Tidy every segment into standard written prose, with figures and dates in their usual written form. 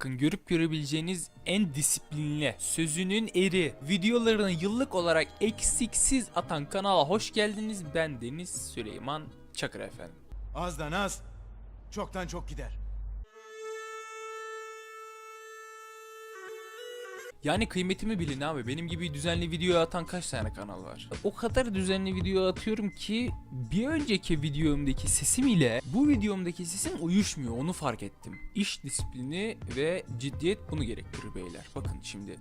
Bakın görüp görebileceğiniz en disiplinli, sözünün eri, videolarını yıllık olarak eksiksiz atan kanala hoş geldiniz. Ben Deniz Süleyman Çakır efendim. Azdan az, çoktan çok gider. Yani kıymetimi bilin abi. Benim gibi düzenli video atan kaç tane kanal var? O kadar düzenli video atıyorum ki bir önceki videomdaki sesim ile bu videomdaki sesim uyuşmuyor. Onu fark ettim. İş disiplini ve ciddiyet bunu gerektirir beyler. Bakın şimdi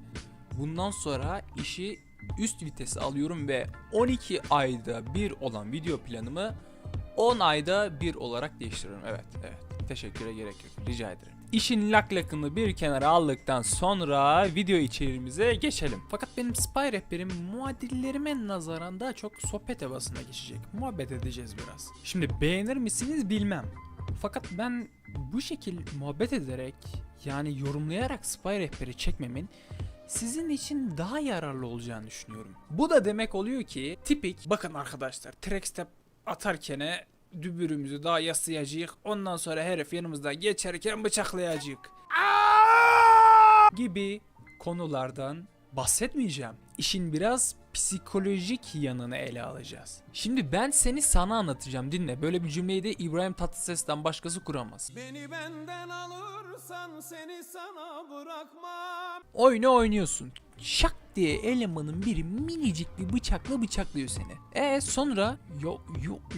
bundan sonra işi üst vitese alıyorum ve 12 ayda bir olan video planımı 10 ayda bir olarak değiştiriyorum. Evet. Teşekküre gerek yok. Rica ederim. İşin laklakını bir kenara aldıktan sonra video içeriğimize geçelim. Fakat benim Spy rehberim muadillerime nazaran daha çok sohbet havasına geçecek. Muhabbet edeceğiz biraz. Şimdi beğenir misiniz bilmem. Fakat ben bu şekil muhabbet ederek yani yorumlayarak Spy rehberi çekmemin sizin için daha yararlı olacağını düşünüyorum. Bu da demek oluyor ki tipik bakın arkadaşlar track step atarken dübürümüzü daha yaslayacağız. Ondan sonra herif yanımızdan geçerken bıçaklayacağız. Gibi konulardan bahsetmeyeceğim. İşin biraz psikolojik yanını ele alacağız. Şimdi ben seni sana anlatacağım, dinle. Böyle bir cümleyi de İbrahim Tatlıses'ten başkası kuramaz. Beni benden alırsan seni sana bırakmam. Oyunu oynuyorsun. Şak diye elemanın biri minicik bir bıçakla bıçaklıyor seni. Sonra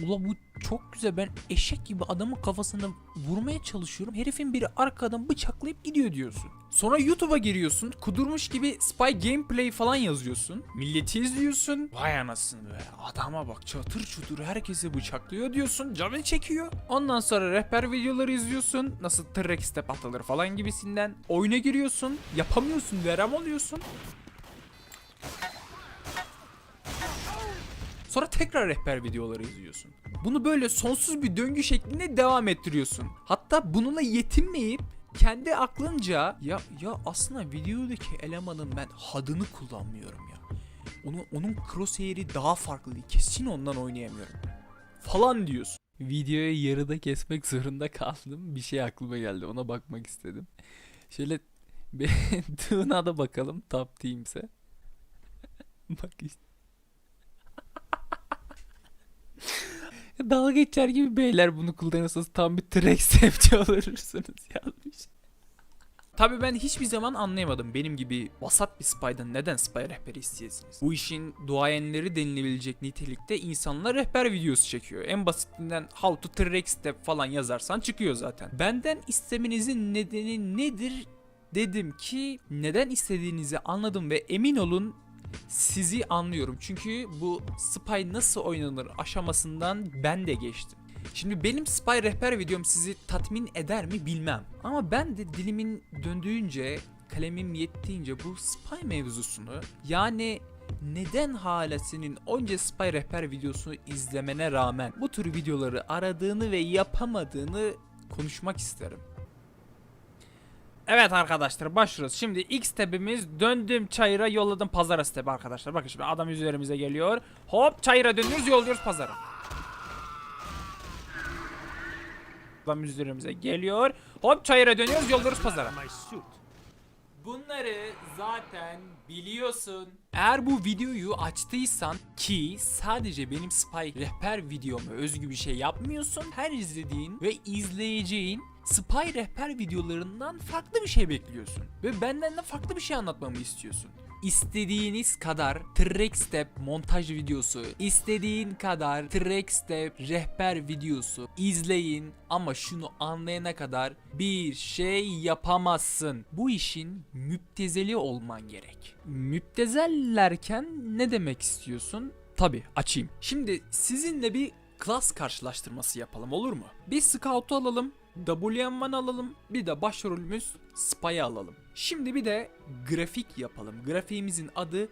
ula bu çok güzel, ben eşek gibi adamın kafasına vurmaya çalışıyorum. Herifin biri arkadan bıçaklayıp gidiyor diyorsun. Sonra YouTube'a giriyorsun. Kudurmuş gibi Spy Gameplay falan yazıyorsun. Milleti izliyorsun. Vay anasını be. Adama bak çatır çutur herkesi bıçaklıyor diyorsun. Canın çekiyor. Ondan sonra rehber videoları izliyorsun. Nasıl track step atılır falan gibisinden. Oyuna giriyorsun. Yapamıyorsun. Verem oluyorsun. Sonra tekrar rehber videoları izliyorsun. Bunu böyle sonsuz bir döngü şeklinde devam ettiriyorsun. Hatta bununla yetinmeyip kendi aklınca ya aslında videodaki elemanın ben HUD'ını kullanmıyorum ya. Onun crosshair'i daha farklı. Kesin ondan oynayamıyorum. Falan diyorsun. Videoyu yarıda kesmek zorunda kaldım. Bir şey aklıma geldi. Ona bakmak istedim. Şöyle Tığına da bakalım. Top Teams'e. Bak işte. Dalga geçer gibi beyler bunu kullanırsanız tam bir track stepçi olursunuz yazmış. Tabii ben hiçbir zaman anlayamadım benim gibi vasat bir spy'dan neden spy rehberi isteyesiniz. Bu işin duayenleri denilebilecek nitelikte insanlar rehber videosu çekiyor. En basitinden how to track step falan yazarsan çıkıyor zaten. Benden istemenizin nedeni nedir dedim ki neden istediğinizi anladım ve emin olun sizi anlıyorum. Çünkü bu spy nasıl oynanır aşamasından ben de geçtim. Şimdi benim spy rehber videom sizi tatmin eder mi bilmem. Ama ben de dilimin döndüğünce, kalemim yettiğince bu spy mevzusunu, yani neden hala senin onca spy rehber videosunu izlemene rağmen bu tür videoları aradığını ve yapamadığını konuşmak isterim. Evet arkadaşlar başlıyoruz. Şimdi ilk stepimiz döndüm çayıra yolladım pazara stepi arkadaşlar. Bakın şimdi adam üzerimize geliyor. Hop çayıra dönüyoruz yolluyoruz pazara. Adam üzerimize geliyor. Hop çayıra dönüyoruz yolluyoruz pazara. Bunları zaten biliyorsun. Eğer bu videoyu açtıysan ki sadece benim spy rehber videoma özgü bir şey yapmıyorsun. Her izlediğin ve izleyeceğin spy rehber videolarından farklı bir şey bekliyorsun. Ve benden de farklı bir şey anlatmamı istiyorsun. İstediğiniz kadar track step montaj videosu, istediğin kadar track step rehber videosu izleyin ama şunu anlayana kadar bir şey yapamazsın. Bu işin müptezeli olman gerek. Müptezellerken ne demek istiyorsun? Tabi açayım. Şimdi sizinle bir klas karşılaştırması yapalım, olur mu? Bir scout'u alalım. WM1 alalım. Bir de başrolümüz Spy'ı alalım. Şimdi bir de grafik yapalım. Grafiğimizin adı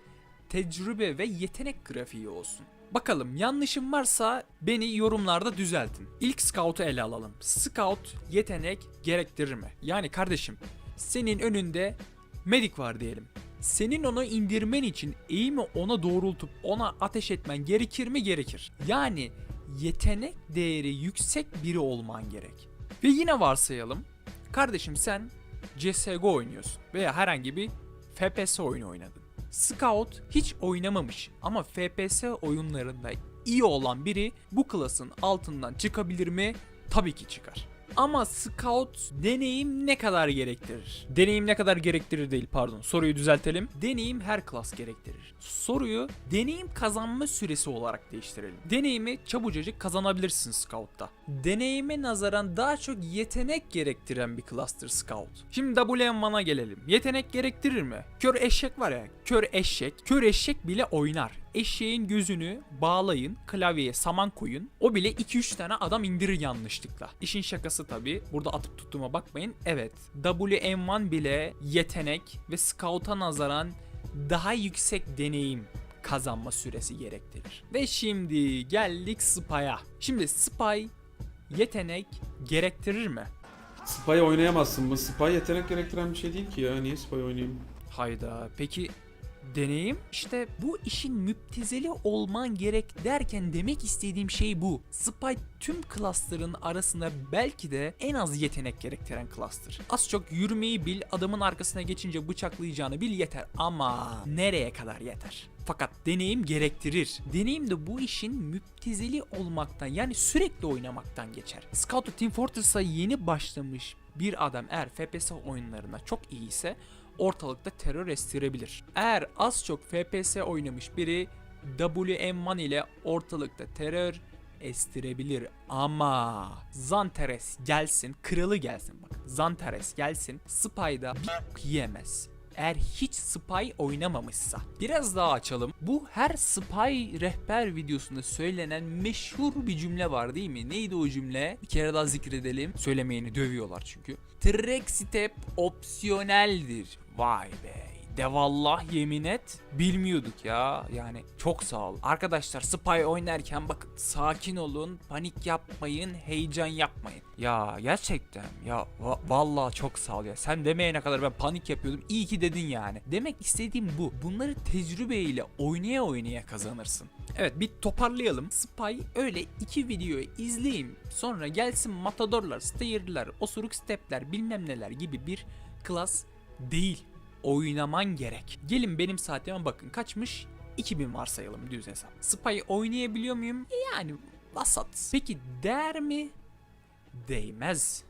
tecrübe ve yetenek grafiği olsun. Bakalım yanlışım varsa beni yorumlarda düzeltin. İlk Scout'u ele alalım. Scout yetenek gerektirir mi? Yani kardeşim senin önünde medik var diyelim. Senin onu indirmen için eğimi ona doğrultup ona ateş etmen gerekir mi? Gerekir. Yani yetenek değeri yüksek biri olman gerek. Ve yine varsayalım. Kardeşim sen CSGO oynuyorsun veya herhangi bir FPS oyunu oynadın. Scout hiç oynamamış ama FPS oyunlarında iyi olan biri bu klasın altından çıkabilir mi? Tabii ki çıkar. Ama Scout deneyim ne kadar gerektirir? Deneyim ne kadar gerektirir değil, pardon, soruyu düzeltelim. Deneyim her klas gerektirir. Soruyu deneyim kazanma süresi olarak değiştirelim. Deneyimi çabucacık kazanabilirsin Scout'ta. Deneyime nazaran daha çok yetenek gerektiren bir klastır Scout. Şimdi WM1'a gelelim. Yetenek gerektirir mi? Kör eşek var ya, kör eşek. Kör eşek bile oynar. Eşeğin gözünü bağlayın, klavyeye saman koyun. O bile 2-3 tane adam indirir yanlışlıkla. İşin şakası tabii. Burada atıp tuttuğuma bakmayın. Evet, WM1 bile yetenek ve Scout'a nazaran daha yüksek deneyim kazanma süresi gerektirir. Ve şimdi geldik Spy'a. Şimdi Spy yetenek gerektirir mi? Spy oynayamazsın mı? Spy yetenek gerektiren bir şey değil ki ya. Niye Spy oynayayım? Hayda. Peki deneyim? İşte bu işin müptezeli olman gerek derken demek istediğim şey bu. Spy tüm klasların arasında belki de en az yetenek gerektiren klastır. Az çok yürümeyi bil, adamın arkasına geçince bıçaklayacağını bil yeter. Ama nereye kadar yeter? Fakat deneyim gerektirir. Deneyim de bu işin müptezeli olmaktan, yani sürekli oynamaktan geçer. Scout Team Fortress'a yeni başlamış bir adam eğer FPS oyunlarına çok iyi ise ortalıkta terör estirebilir. Eğer az çok FPS oynamış biri WM1 ile ortalıkta terör estirebilir. Ama Zantares gelsin, kralı gelsin bak. Zantares gelsin, Spy'da bir yiyemez. Eğer hiç Spy oynamamışsa. Biraz daha açalım. Bu her Spy rehber videosunda söylenen meşhur bir cümle var değil mi? Neydi o cümle? Bir kere daha zikredelim. Söylemeyeni dövüyorlar çünkü. Track step opsiyoneldir. Vay be. Devallah yemin et, bilmiyorduk ya. Yani çok sağ ol. Arkadaşlar Spy oynarken bakın, sakin olun, panik yapmayın, heyecan yapmayın. Ya gerçekten ya vallahi çok sağ ol ya. Sen demeyene kadar ben panik yapıyordum. İyi ki dedin yani. Demek istediğim bu. Bunları tecrübeyle oynaya kazanırsın. Evet, bir toparlayalım. Spy öyle 2 videoyu izleyin. Sonra gelsin matadorlar, stayer'lar, osuruk stepler, bilmem neler gibi bir klas değil. Oynaman gerek. Gelin benim saatime bakın, kaçmış? 2000 varsayalım düz hesap. Spy oynayabiliyor muyum? Yani vasat. Peki değer mi? Değmez.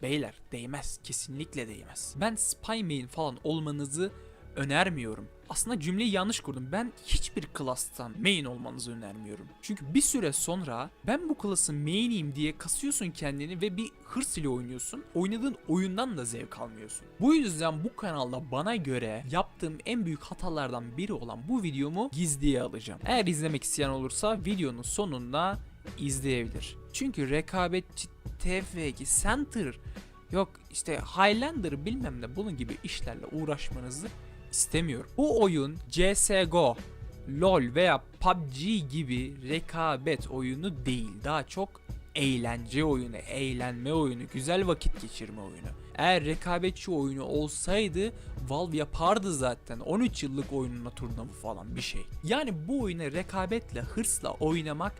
Beyler değmez. Kesinlikle değmez. Ben Spy main falan olmanızı önermiyorum. Aslında cümleyi yanlış kurdum. Ben hiçbir klastan main olmanızı önermiyorum. Çünkü bir süre sonra ben bu klasın main'iyim diye kasıyorsun kendini ve bir hırs ile oynuyorsun. Oynadığın oyundan da zevk almıyorsun. Bu yüzden bu kanalda bana göre yaptığım en büyük hatalardan biri olan bu videomu gizliye alacağım. Eğer izlemek isteyen olursa videonun sonunda izleyebilir. Çünkü rekabetçi TF2 Center, yok işte Highlander bilmem ne, bunun gibi işlerle uğraşmanızı istemiyorum. Bu oyun CSGO, LoL veya PUBG gibi rekabet oyunu değil. Daha çok eğlence oyunu, eğlenme oyunu, güzel vakit geçirme oyunu. Eğer rekabetçi oyunu olsaydı Valve yapardı zaten. 13 yıllık oyununa turnuva falan bir şey. Yani bu oyunu rekabetle, hırsla oynamak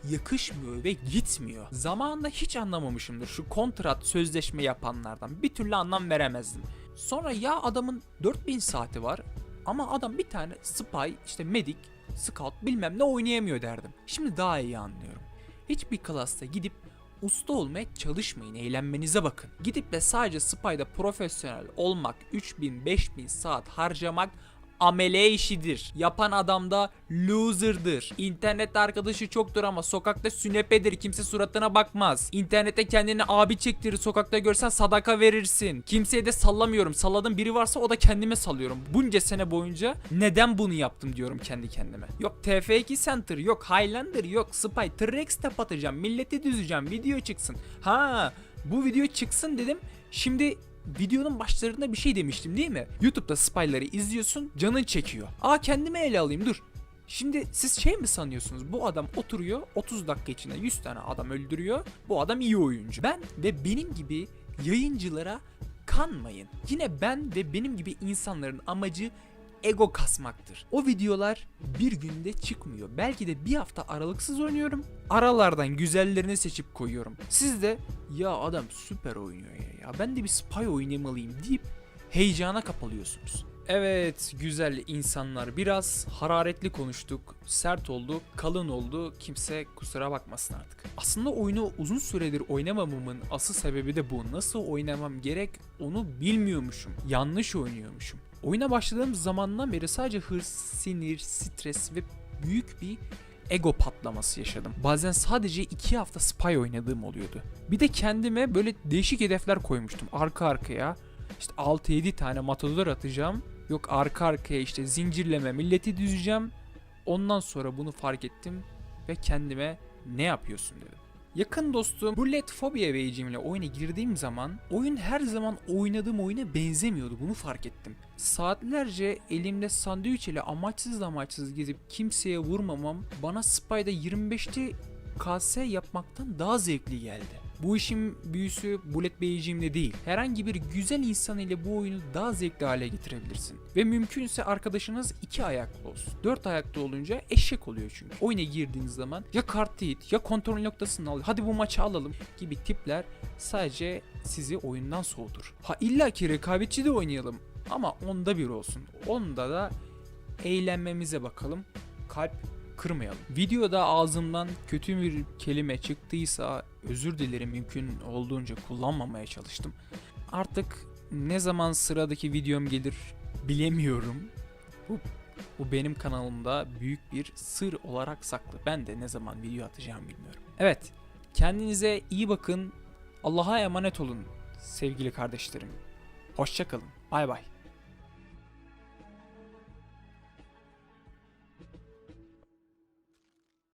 yakışmıyor ve gitmiyor. Zamanında hiç anlamamışımdır şu kontrat sözleşme yapanlardan. Bir türlü anlam veremezdim. Sonra ya adamın 4000 saati var ama adam bir tane spy, işte medic, scout bilmem ne oynayamıyor derdim. Şimdi daha iyi anlıyorum. Hiçbir klasta gidip usta olmaya çalışmayın, eğlenmenize bakın. Gidip de sadece spy'da profesyonel olmak, 3000-5000 saat harcamak amele işidir. Yapan adam da loser'dır. İnternette arkadaşı çoktur ama sokakta sünepedir. Kimse suratına bakmaz. İnternette kendini abi çektirir. Sokakta görsen sadaka verirsin. Kimseye de sallamıyorum. Salladığım biri varsa o da kendime sallıyorum. Bunca sene boyunca neden bunu yaptım diyorum kendi kendime. Yok TF2 Center, yok Highlander, yok Spy. Track step atacağım. Milleti düzeceğim. Video çıksın. Ha, bu video çıksın dedim. Şimdi videonun başlarında bir şey demiştim değil mi? YouTube'da Spy'ları izliyorsun, canın çekiyor. Kendime ele alayım, dur. Şimdi siz şey mi sanıyorsunuz? Bu adam oturuyor 30 dakika içinde 100 tane adam öldürüyor. Bu adam iyi oyuncu. Ben ve benim gibi yayıncılara kanmayın. Yine ben ve benim gibi insanların amacı ego kasmaktır. O videolar bir günde çıkmıyor. Belki de bir hafta aralıksız oynuyorum. Aralardan güzellerini seçip koyuyorum. Siz de ya adam süper oynuyor ya ben de bir spy oynamalıyım deyip heyecana kapalıyorsunuz. Evet güzel insanlar, biraz hararetli konuştuk, sert oldu, kalın oldu, kimse kusura bakmasın artık. Aslında oyunu uzun süredir oynamamamın asıl sebebi de bu. Nasıl oynamam gerek onu bilmiyormuşum, yanlış oynuyormuşum. Oyuna başladığım zamandan beri sadece hırs, sinir, stres ve büyük bir ego patlaması yaşadım. Bazen sadece 2 hafta spy oynadığım oluyordu. Bir de kendime böyle değişik hedefler koymuştum arka arkaya. İşte 6-7 tane matador atacağım. Yok arka arkaya işte zincirleme milleti düzeceğim. Ondan sonra bunu fark ettim ve kendime ne yapıyorsun dedim. Yakın dostum Bullet Phobia Wage'imle oyuna girdiğim zaman oyun her zaman oynadığım oyuna benzemiyordu, bunu fark ettim. Saatlerce elimde sandviç ile amaçsız gezip kimseye vurmamam bana Spy'da 25'te KS yapmaktan daha zevkli geldi. Bu işin büyüsü Bullet Beyciğimde değil. Herhangi bir güzel insan ile bu oyunu daha zevkli hale getirebilirsin. Ve mümkünse arkadaşınız 2 ayaklı olsun. 4 ayaklı olunca eşek oluyor çünkü. Oyuna girdiğiniz zaman ya kart hit ya kontrol noktasını al, hadi bu maçı alalım gibi tipler sadece sizi oyundan soğutur. Ha illaki rekabetçi de oynayalım ama onda bir olsun. Onda da eğlenmemize bakalım. Kalp kırmayalım. Videoda ağzımdan kötü bir kelime çıktıysa özür dilerim, mümkün olduğunca kullanmamaya çalıştım. Artık ne zaman sıradaki videom gelir bilemiyorum. Bu benim kanalımda büyük bir sır olarak saklı. Ben de ne zaman video atacağımı bilmiyorum. Evet, kendinize iyi bakın. Allah'a emanet olun sevgili kardeşlerim. Hoşça kalın. Bay bay.